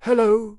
Hello.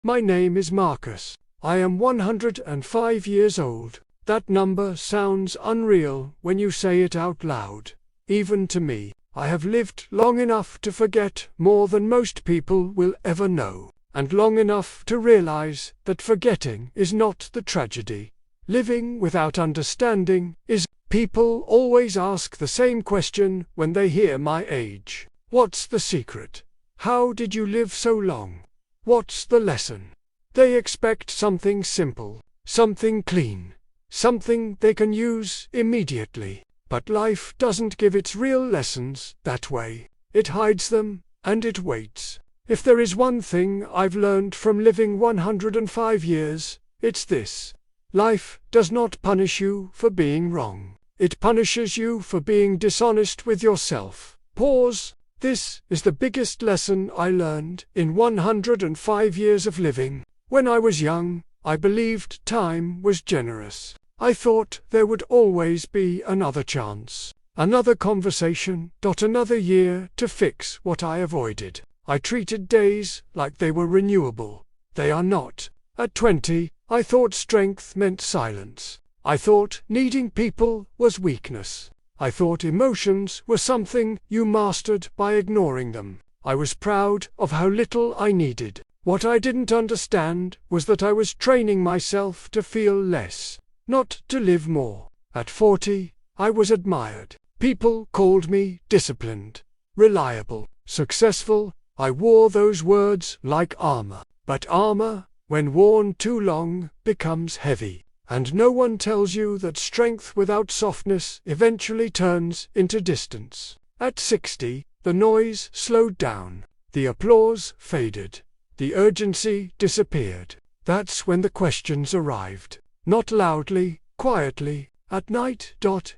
My name is Marcus. I am 105 years old. That number sounds unreal when you say it out loud. Even to me, I have lived long enough to forget more than most people will ever know, and long enough to realize that forgetting is not the tragedy. Living without understanding is. People always ask the same question when they hear my age. What's the secret? How did you live so long? What's the lesson? They expect something simple, something clean, something they can use immediately. But life doesn't give its real lessons that way. It hides them, and it waits. If there is one thing I've learned from living 105 years, it's this. Life does not punish you for being wrong. It punishes you for being dishonest with yourself. Pause. This is the biggest lesson I learned in 105 years of living. When I was young, I believed time was generous. I thought there would always be another chance, another conversation, another year to fix what I avoided. I treated days like they were renewable. They are not. At 20, I thought strength meant silence. I thought needing people was weakness. I thought emotions were something you mastered by ignoring them. I was proud of how little I needed. What I didn't understand was that I was training myself to feel less, not to live more. At 40, I was admired. People called me disciplined, reliable, successful. I wore those words like armor. But armor, when worn too long, becomes heavy. And no one tells you that strength without softness eventually turns into distance. At 60, the noise slowed down. The applause faded. The urgency disappeared. That's when the questions arrived. Not loudly, quietly, at night.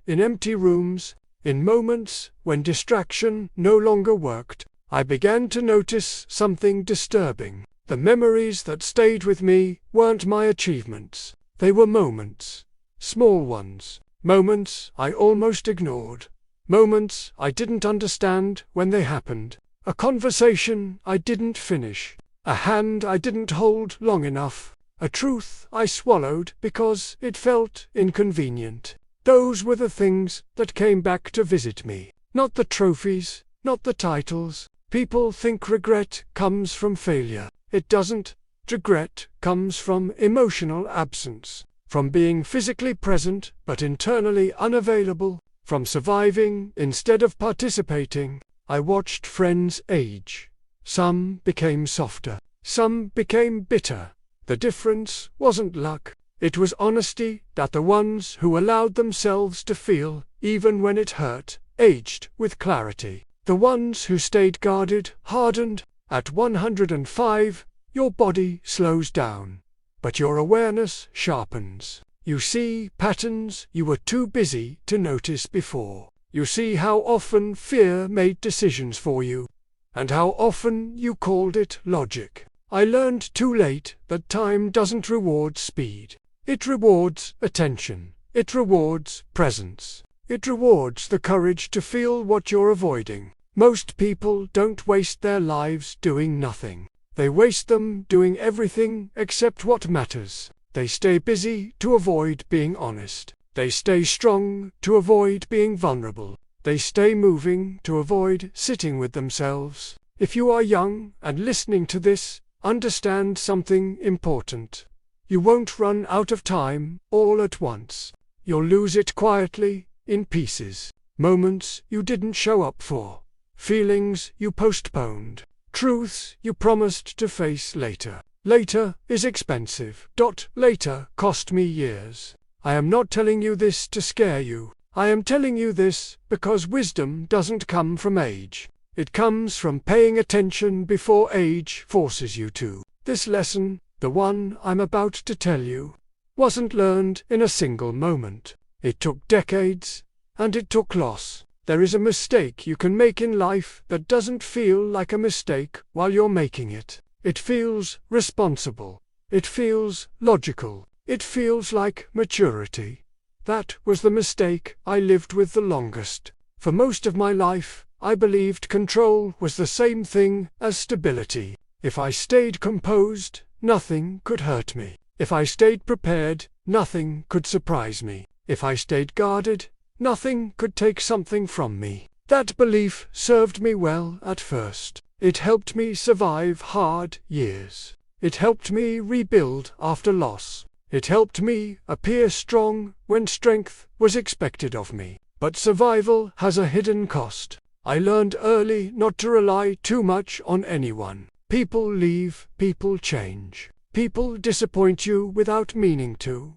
In empty rooms, in moments when distraction no longer worked, I began to notice something disturbing. The memories that stayed with me weren't my achievements. They were moments, small ones, moments I almost ignored, moments I didn't understand when they happened, a conversation I didn't finish, a hand I didn't hold long enough, a truth I swallowed because it felt inconvenient. Those were the things that came back to visit me, not the trophies, not the titles. People think regret comes from failure. It doesn't. Regret comes from emotional absence, from being physically present but internally unavailable, from surviving instead of participating. I watched friends age. Some became softer, some became bitter. The difference wasn't luck, it was honesty. That the ones who allowed themselves to feel, even when it hurt, aged with clarity. The ones who stayed guarded, hardened. At 105, your body slows down, but your awareness sharpens. You see patterns you were too busy to notice before. You see how often fear made decisions for you, and how often you called it logic. I learned too late that time doesn't reward speed. It rewards attention. It rewards presence. It rewards the courage to feel what you're avoiding. Most people don't waste their lives doing nothing. They waste them doing everything except what matters. They stay busy to avoid being honest. They stay strong to avoid being vulnerable. They stay moving to avoid sitting with themselves. If you are young and listening to this, understand something important. You won't run out of time all at once. You'll lose it quietly, in pieces. Moments you didn't show up for. Feelings you postponed. Truths you promised to face later. Later is expensive. Later cost me years. I am not telling you this to scare you. I am telling you this because wisdom doesn't come from age. It comes from paying attention before age forces you to. This lesson, the one I'm about to tell you, wasn't learned in a single moment. It took decades, and it took loss. There is a mistake you can make in life that doesn't feel like a mistake while you're making it. It feels responsible. It feels logical. It feels like maturity. That was the mistake I lived with the longest. For most of my life, I believed control was the same thing as stability. If I stayed composed, nothing could hurt me. If I stayed prepared, nothing could surprise me. If I stayed guarded, nothing could take something from me. That belief served me well at first. It helped me survive hard years. It helped me rebuild after loss. It helped me appear strong when strength was expected of me. But survival has a hidden cost. I learned early not to rely too much on anyone. People leave, people change. People disappoint you without meaning to.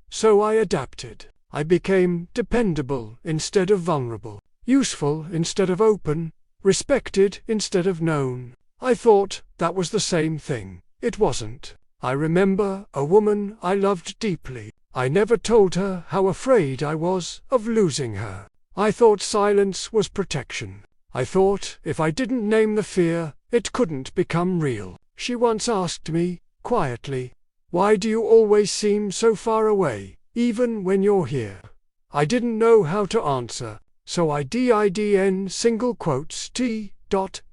So I adapted. I became dependable instead of vulnerable, useful instead of open, respected instead of known. I thought that was the same thing. It wasn't. I remember a woman I loved deeply. I never told her how afraid I was of losing her. I thought silence was protection. I thought if I didn't name the fear, it couldn't become real. She once asked me, quietly, "Why do you always seem so far away, even when you're here?" I didn't know how to answer, so I didn't single quotes t.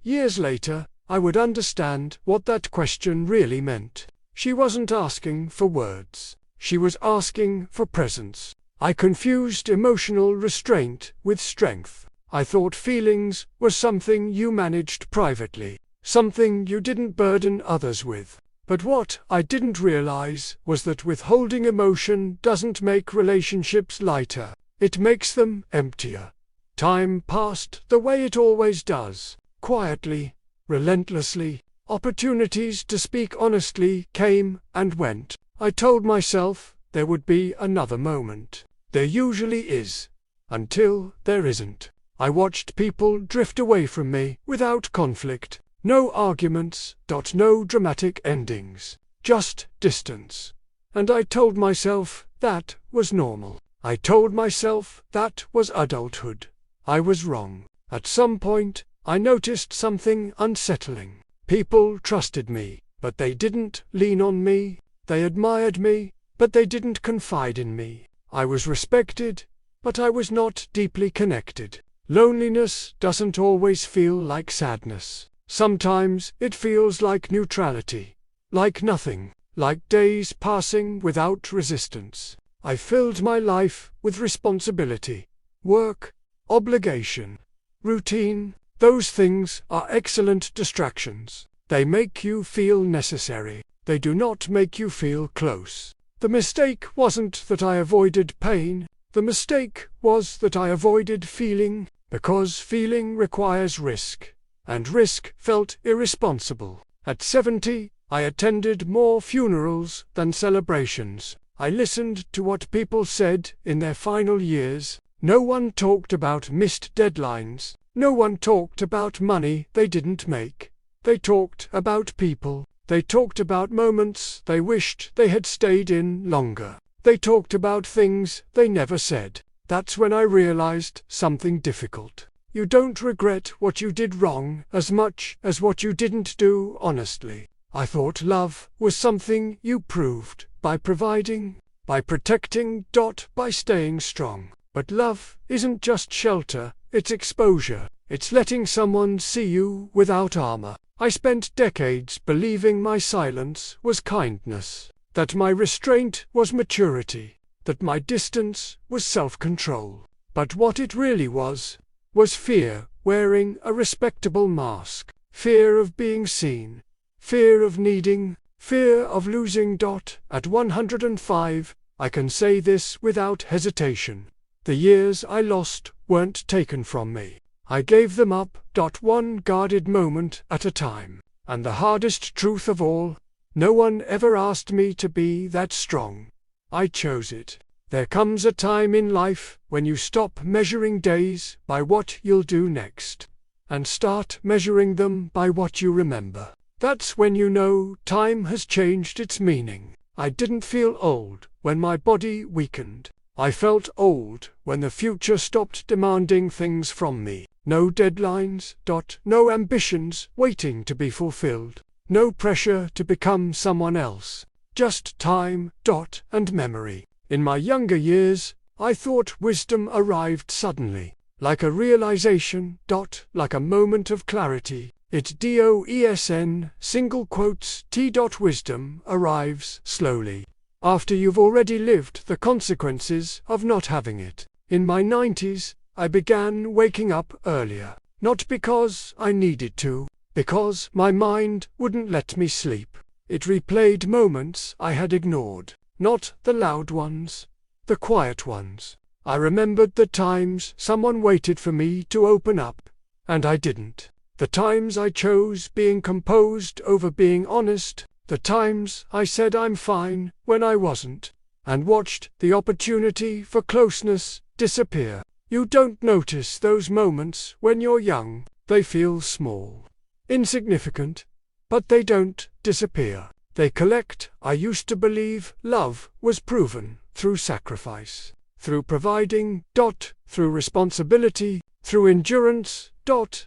Years later, I would understand what that question really meant. She wasn't asking for words. She was asking for presence. I confused emotional restraint with strength. I thought feelings were something you managed privately, something you didn't burden others with. But what I didn't realize was that withholding emotion doesn't make relationships lighter. It makes them emptier. Time passed the way it always does, quietly, relentlessly. Opportunities to speak honestly came and went. I told myself there would be another moment. There usually is, until there isn't. I watched people drift away from me without conflict. No arguments, no dramatic endings. Just distance. And I told myself that was normal. I told myself that was adulthood. I was wrong. At some point, I noticed something unsettling. People trusted me, but they didn't lean on me. They admired me, but they didn't confide in me. I was respected, but I was not deeply connected. Loneliness doesn't always feel like sadness. Sometimes it feels like neutrality, like nothing, like days passing without resistance. I filled my life with responsibility, work, obligation, routine. Those things are excellent distractions. They make you feel necessary. They do not make you feel close. The mistake wasn't that I avoided pain. The mistake was that I avoided feeling, because feeling requires risk, and risk felt irresponsible. At 70, I attended more funerals than celebrations. I listened to what people said in their final years. No one talked about missed deadlines. No one talked about money they didn't make. They talked about people. They talked about moments they wished they had stayed in longer. They talked about things they never said. That's when I realized something difficult. You don't regret what you did wrong as much as what you didn't do honestly. I thought love was something you proved by providing, by protecting, by staying strong. But love isn't just shelter, it's exposure. It's letting someone see you without armor. I spent decades believing my silence was kindness, that my restraint was maturity, that my distance was self-control. But what it really was fear wearing a respectable mask, fear of being seen, fear of needing, fear of losing. At 105, I can say this without hesitation. The years I lost weren't taken from me. I gave them up, one guarded moment at a time. And the hardest truth of all, no one ever asked me to be that strong. I chose it. There comes a time in life when you stop measuring days by what you'll do next, and start measuring them by what you remember. That's when you know time has changed its meaning. I didn't feel old when my body weakened. I felt old when the future stopped demanding things from me. No deadlines, no ambitions waiting to be fulfilled. No pressure to become someone else. Just time, and memory. In my younger years, I thought wisdom arrived suddenly, like a realization, like a moment of clarity. It DOESN single quotes T. Wisdom arrives slowly, after you've already lived the consequences of not having it. In my 90s, I began waking up earlier, not because I needed to, because my mind wouldn't let me sleep. It replayed moments I had ignored, not the loud ones, the quiet ones. I remembered the times someone waited for me to open up, and I didn't. The times I chose being composed over being honest, the times I said I'm fine when I wasn't, and watched the opportunity for closeness disappear. You don't notice those moments when you're young. They feel small, insignificant, but they don't disappear. They collect. I used to believe love was proven through sacrifice, through providing, through responsibility, through endurance,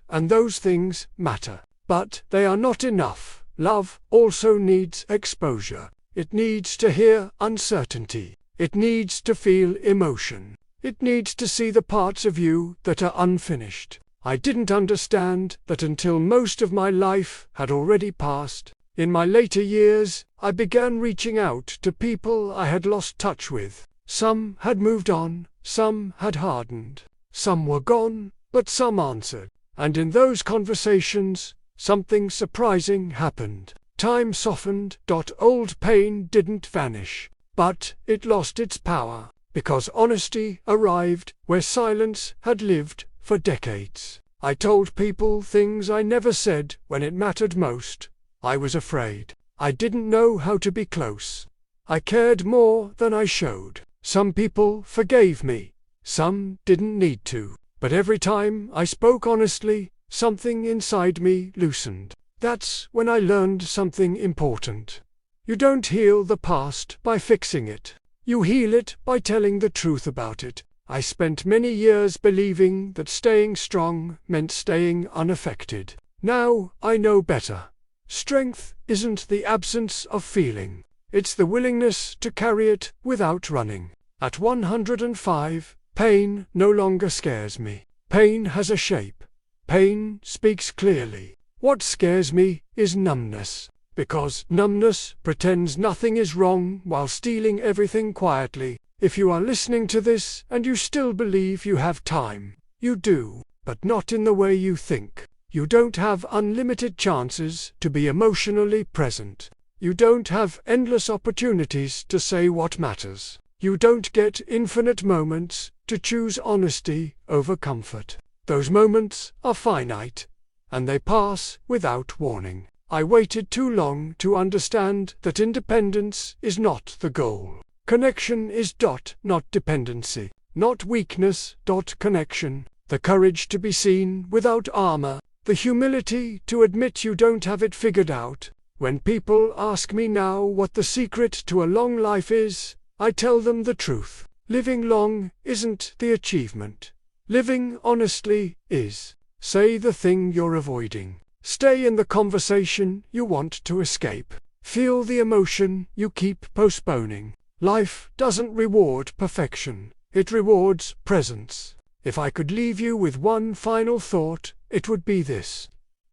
and those things matter. But they are not enough. Love also needs exposure. It needs to hear uncertainty. It needs to feel emotion. It needs to see the parts of you that are unfinished. I didn't understand that until most of my life had already passed. In my later years, I began reaching out to people I had lost touch with. Some had moved on, some had hardened, some were gone, but some answered. And in those conversations, something surprising happened. Time softened. Old pain didn't vanish, but it lost its power, because honesty arrived where silence had lived for decades. I told people things I never said when it mattered most. I was afraid. I didn't know how to be close. I cared more than I showed. Some people forgave me. Some didn't need to. But every time I spoke honestly, something inside me loosened. That's when I learned something important. You don't heal the past by fixing it. You heal it by telling the truth about it. I spent many years believing that staying strong meant staying unaffected. Now I know better. Strength isn't the absence of feeling. It's the willingness to carry it without running. At 105, pain no longer scares me. Pain has a shape. Pain speaks clearly. What scares me is numbness, because numbness pretends nothing is wrong while stealing everything quietly. If you are listening to this and you still believe you have time, you do, but not in the way you think. You don't have unlimited chances to be emotionally present. You don't have endless opportunities to say what matters. You don't get infinite moments to choose honesty over comfort. Those moments are finite, and they pass without warning. I waited too long to understand that independence is not the goal. Connection is not dependency, not weakness. Connection, the courage to be seen without armor, the humility to admit you don't have it figured out. When people ask me now what the secret to a long life is, I tell them the truth. Living long isn't the achievement. Living honestly is. Say the thing you're avoiding. Stay in the conversation you want to escape. Feel the emotion you keep postponing. Life doesn't reward perfection. It rewards presence. If I could leave you with one final thought, it would be this.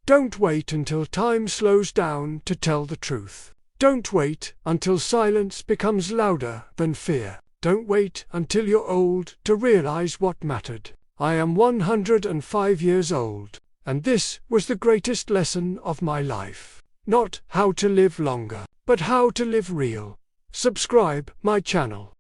Don't wait until time slows down to tell the truth. Don't wait until silence becomes louder than fear. Don't wait until you're old to realize what mattered. I am 105 years old, and this was the greatest lesson of my life. Not how to live longer, but how to live real. Subscribe my channel.